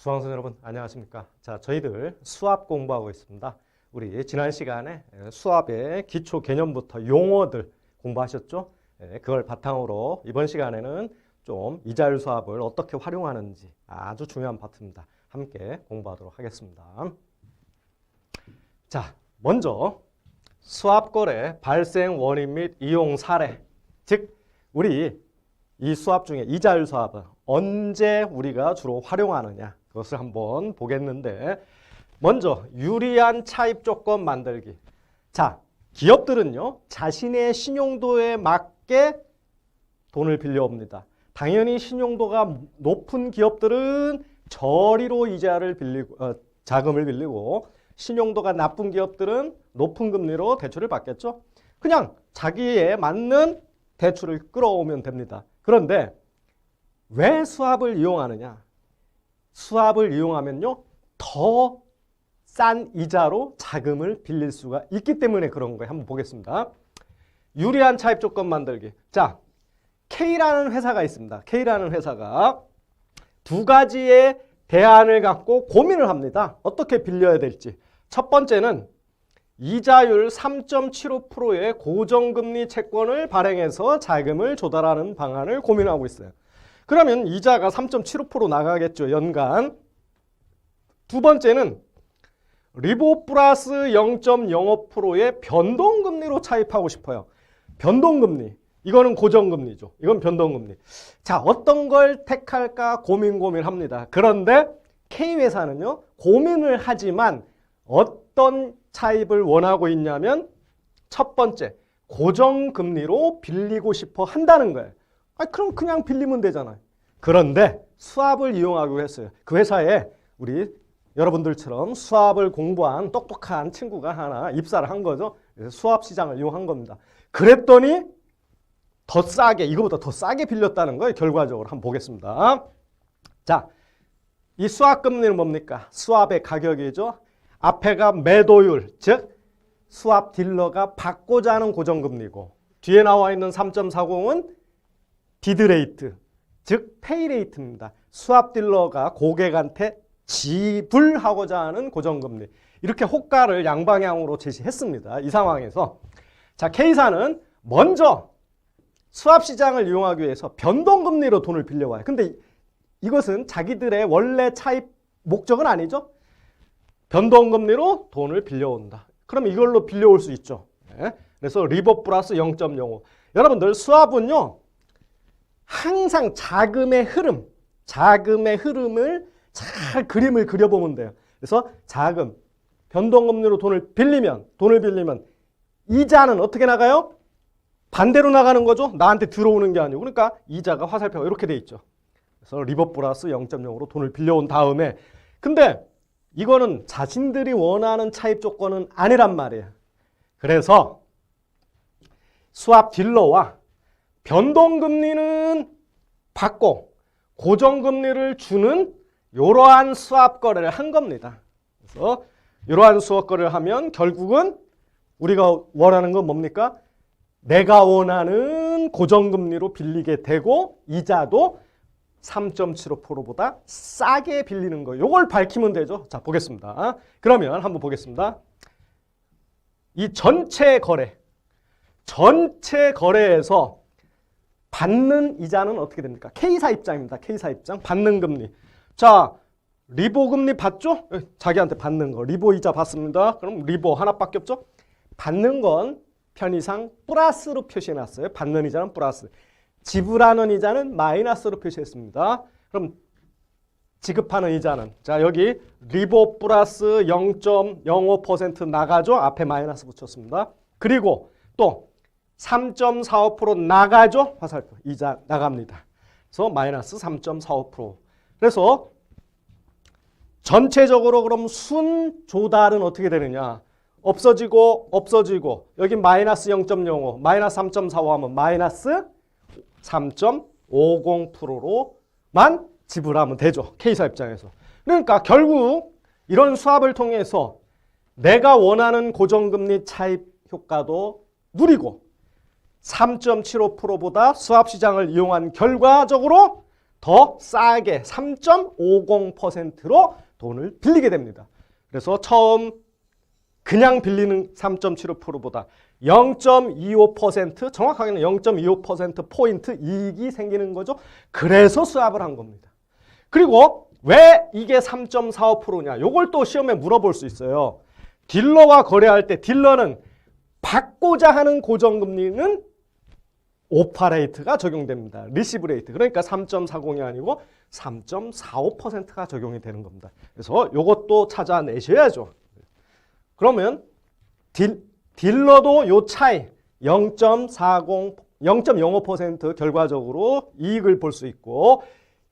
수강생 여러분 안녕하십니까? 자, 저희들 수압 공부하고 있습니다. 우리 지난 시간에 수압의 기초 개념부터 용어들 공부하셨죠? 그걸 바탕으로 이번 시간에는 좀 이자율 수압을 어떻게 활용하는지 아주 중요한 파트입니다. 함께 공부하도록 하겠습니다. 자, 먼저 수압거래 발생 원인 및 이용 사례, 즉 우리 이 수압 중에 이자율 수압은 언제 우리가 주로 활용하느냐 그것을 한번 보겠는데, 먼저 유리한 차입 조건 만들기. 자, 기업들은요 자신의 신용도에 맞게 돈을 빌려옵니다. 당연히 신용도가 높은 기업들은 저리로 이자를 빌리고 자금을 빌리고, 신용도가 나쁜 기업들은 높은 금리로 대출을 받겠죠. 그냥 자기에 맞는 대출을 끌어오면 됩니다. 그런데 왜 수압을 이용하느냐? 수압을 이용하면요 더 싼 이자로 자금을 빌릴 수가 있기 때문에 그런 거예요. 한번 보겠습니다. 유리한 차입 조건 만들기. 자, K라는 회사가 있습니다. K라는 회사가 두 가지의 대안을 갖고 고민을 합니다. 어떻게 빌려야 될지. 첫 번째는 이자율 3.75%의 고정금리 채권을 발행해서 자금을 조달하는 방안을 고민하고 있어요. 그러면 이자가 3.75% 나가겠죠, 연간. 두 번째는 리보 플러스 0.05%의 변동금리로 차입하고 싶어요. 변동금리. 이거는 고정금리죠. 이건 변동금리. 자, 어떤 걸 택할까 고민합니다. 그런데 K회사는요, 고민을 하지만 어떤 차입을 원하고 있냐면 첫 번째, 고정금리로 빌리고 싶어 한다는 거예요. 그럼 그냥 빌리면 되잖아요. 그런데 수압을 이용하기로 했어요. 그 회사에 우리 여러분들처럼 수압을 공부한 똑똑한 친구가 하나 입사를 한 거죠. 그래서 수압 시장을 이용한 겁니다. 그랬더니 더 싸게, 이거보다 더 싸게 빌렸다는 거예요. 결과적으로 한번 보겠습니다. 자, 이 수압 금리는 뭡니까? 수압의 가격이죠. 앞에가 매도율, 즉 수압 딜러가 받고자 하는 고정금리고, 뒤에 나와 있는 3.40은 비드레이트, 즉 페이레이트입니다. 수압 딜러가 고객한테 지불하고자 하는 고정금리. 이렇게 호가를 양방향으로 제시했습니다. 이 상황에서 자, K사는 먼저 수압시장을 이용하기 위해서 변동금리로 돈을 빌려와요. 근데 이것은 자기들의 원래 차입 목적은 아니죠. 변동금리로 돈을 빌려온다. 그럼 이걸로 빌려올 수 있죠. 그래서 리버 플러스 0.05. 여러분들 수압은요 항상 자금의 흐름을 잘 그림을 그려보면 돼요. 그래서 자금, 변동금리로 돈을 빌리면 이자는 어떻게 나가요? 반대로 나가는 거죠. 나한테 들어오는 게 아니고. 그러니까 이자가 화살표가 이렇게 돼 있죠. 그래서 리버 플러스 0.0으로 돈을 빌려온 다음에, 근데 이거는 자신들이 원하는 차입 조건은 아니란 말이에요. 그래서 수압 딜러와 변동금리는 받고 고정금리를 주는 이러한 수압 거래를 한 겁니다. 그래서 이러한 수압 거래를 하면 결국은 우리가 원하는 건 뭡니까? 내가 원하는 고정금리로 빌리게 되고 이자도 3.75%보다 싸게 빌리는 거예요. 이걸 밝히면 되죠. 자, 보겠습니다. 그러면 한번 보겠습니다. 이 전체 거래에서 받는 이자는 어떻게 됩니까? K사 입장입니다. K사 입장. 받는 금리. 자, 리보 금리 받죠? 자기한테 받는 거. 리보 이자 받습니다. 그럼 리보 하나밖에 없죠? 받는 건 편의상 플러스로 표시해놨어요. 받는 이자는 플러스. 지불하는 이자는 마이너스로 표시했습니다. 그럼 지급하는 이자는, 자, 여기 리보 플러스 0.05% 나가죠? 앞에 마이너스 붙였습니다. 그리고 또 3.45% 나가죠? 화살표. 이자 나갑니다. 그래서 마이너스 3.45%. 그래서 전체적으로 그럼 순 조달은 어떻게 되느냐? 없어지고 여기 마이너스 0.05, 마이너스 3.45 하면 마이너스 3.50%로만 지불하면 되죠. K사 입장에서. 그러니까 결국 이런 수압을 통해서 내가 원하는 고정금리 차입 효과도 누리고 3.75%보다 수압시장을 이용한 결과적으로 더 싸게 3.50%로 돈을 빌리게 됩니다. 그래서 처음 그냥 빌리는 3.75%보다 0.25% 정확하게는 0.25%포인트 이익이 생기는 거죠. 그래서 수합을 한 겁니다. 그리고 왜 이게 3.45%냐? 요걸 또 시험에 물어볼 수 있어요. 딜러와 거래할 때 딜러는 받고자 하는 고정금리는 오파 레이트가 적용됩니다. 리시브 레이트. 그러니까 3.40이 아니고 3.45%가 적용이 되는 겁니다. 그래서 요것도 찾아내셔야죠. 그러면 딜러도 요 차이 0.05% 결과적으로 이익을 볼 수 있고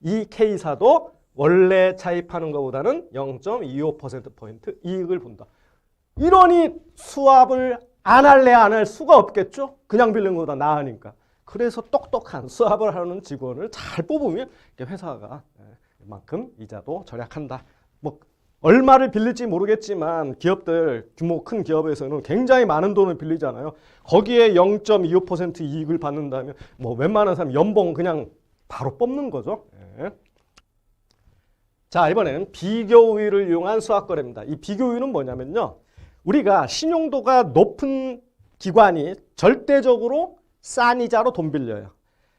이 K사도 원래 차입하는 것보다는 0.25%포인트 이익을 본다. 이러니 수합을 안 할래 안 할 수가 없겠죠. 그냥 빌린 것보다 나으니까. 그래서 똑똑한 수합을 하는 직원을 잘 뽑으면 회사가 이만큼 이자도 절약한다. 뭐 얼마를 빌릴지 모르겠지만 기업들 규모 큰 기업에서는 굉장히 많은 돈을 빌리잖아요. 거기에 0.25% 이익을 받는다면 뭐 웬만한 사람 연봉 그냥 바로 뽑는 거죠. 자, 이번에는 비교 우위를 이용한 수학 거래입니다. 이 비교 우위는 뭐냐면요. 우리가 신용도가 높은 기관이 절대적으로 싼 이자로 돈 빌려요.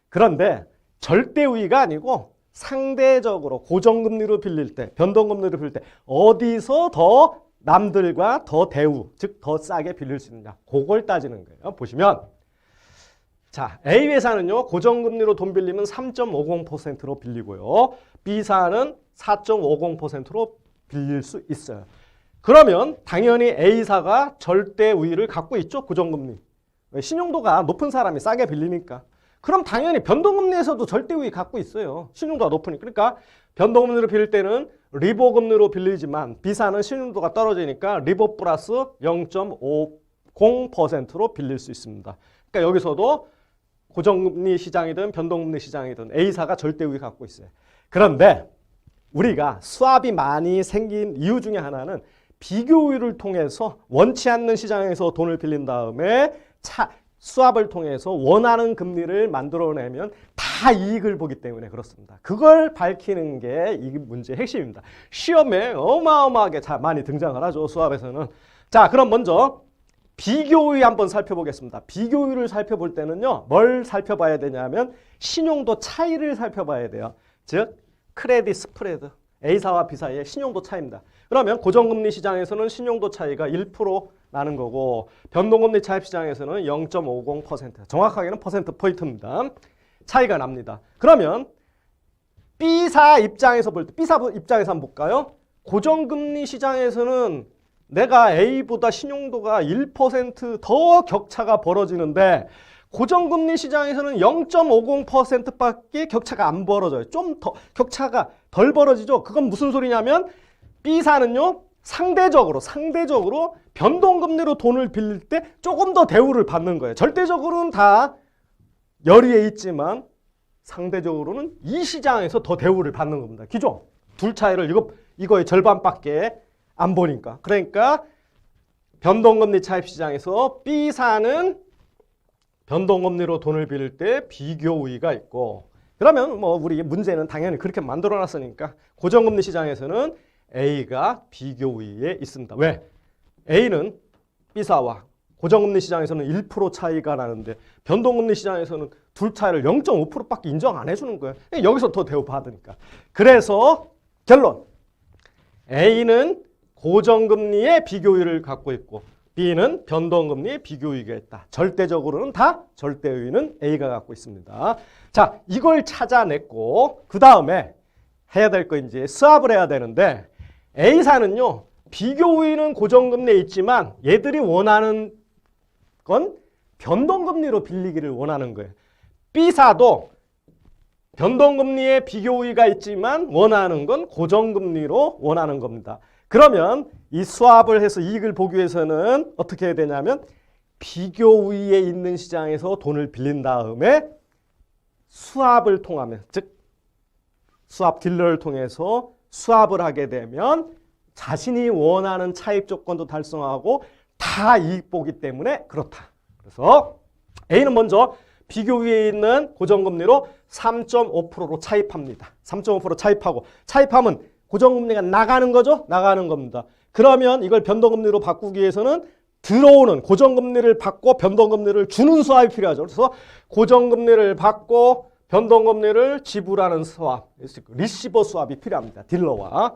그런데 절대 우위가 아니고 상대적으로 고정금리로 빌릴 때, 변동금리로 빌릴 때 어디서 더 남들과 더 대우, 즉 더 싸게 빌릴 수 있느냐. 그걸 따지는 거예요. 보시면 자, A회사는요. 고정금리로 돈 빌리면 3.50%로 빌리고요. B사는 4.50%로 빌릴 수 있어요. 그러면 당연히 A사가 절대 우위를 갖고 있죠. 고정금리. 신용도가 높은 사람이 싸게 빌리니까. 그럼 당연히 변동금리에서도 절대 우위 갖고 있어요. 신용도가 높으니까. 그러니까 변동금리로 빌릴 때는 리보 금리로 빌리지만 B사는 신용도가 떨어지니까 리보 플러스 0.50%로 빌릴 수 있습니다. 그러니까 여기서도 고정금리 시장이든 변동금리 시장이든 A사가 절대 우위 갖고 있어요. 그런데 우리가 수합이 많이 생긴 이유 중에 하나는 비교 우위를 통해서 원치 않는 시장에서 돈을 빌린 다음에 수합을 통해서 원하는 금리를 만들어내면 다 이익을 보기 때문에 그렇습니다. 그걸 밝히는 게 이 문제의 핵심입니다. 시험에 어마어마하게 많이 등장을 하죠. 수합에서는. 자, 그럼 먼저 비교 우위 한번 살펴보겠습니다. 비교 우위를 살펴볼 때는요. 뭘 살펴봐야 되냐면 신용도 차이를 살펴봐야 돼요. 즉 크레딧 스프레드. A사와 B사의 신용도 차이입니다. 그러면 고정금리 시장에서는 신용도 차이가 1% 나는 거고 변동금리 차입 시장에서는 0.50% 정확하게는 퍼센트 포인트입니다. 차이가 납니다. 그러면 B사 입장에서 볼 때 B사 입장에서 한번 볼까요? 고정금리 시장에서는 내가 A보다 신용도가 1% 격차가 벌어지는데 고정금리 시장에서는 0.50%밖에 격차가 안 벌어져요. 좀 더 격차가 덜 벌어지죠. 그건 무슨 소리냐면 B사는요. 상대적으로 변동금리로 돈을 빌릴 때 조금 더 대우를 받는 거예요. 절대적으로는 다 열의에 있지만 상대적으로는 이 시장에서 더 대우를 받는 겁니다. 기죠? 둘 차이를 이거의 절반밖에 안 보니까. 그러니까 변동금리 차입 시장에서 B사는 변동금리로 돈을 빌릴 때 비교 우위가 있고 그러면 뭐 우리 문제는 당연히 그렇게 만들어 놨으니까 고정금리 시장에서는 A가 비교 우위에 있습니다. 왜? A는 B사와 고정금리 시장에서는 1% 차이가 나는데 변동금리 시장에서는 둘 차이를 0.5%밖에 인정 안 해주는 거예요. 여기서 더 대우받으니까. 그래서 결론. A는 고정금리의 비교 우위를 갖고 있고 B는 변동금리의 비교 우위가 있다. 절대적으로는 다 절대 우위는 A가 갖고 있습니다. 자, 이걸 찾아냈고 그 다음에 해야 될 거 이제 수합을 해야 되는데 A사는요. 비교 우위는 고정금리에 있지만 얘들이 원하는 건 변동금리로 빌리기를 원하는 거예요. B사도 변동금리에 비교 우위가 있지만 원하는 건 고정금리로 원하는 겁니다. 그러면 이 수합을 해서 이익을 보기 위해서는 어떻게 해야 되냐면 비교 우위에 있는 시장에서 돈을 빌린 다음에 수합을 통하면 즉 수합 딜러를 통해서 수합을 하게 되면 자신이 원하는 차입 조건도 달성하고 다 이익 보기 때문에 그렇다. 그래서 A는 먼저 비교 위에 있는 고정금리로 3.5%로 차입합니다. 3.5% 차입하고 차입하면 고정금리가 나가는 거죠? 나가는 겁니다. 그러면 이걸 변동금리로 바꾸기 위해서는 들어오는 고정금리를 받고 변동금리를 주는 수합이 필요하죠. 그래서 고정금리를 받고 변동금리를 지불하는 수합, 리시버 수합이 필요합니다. 딜러와.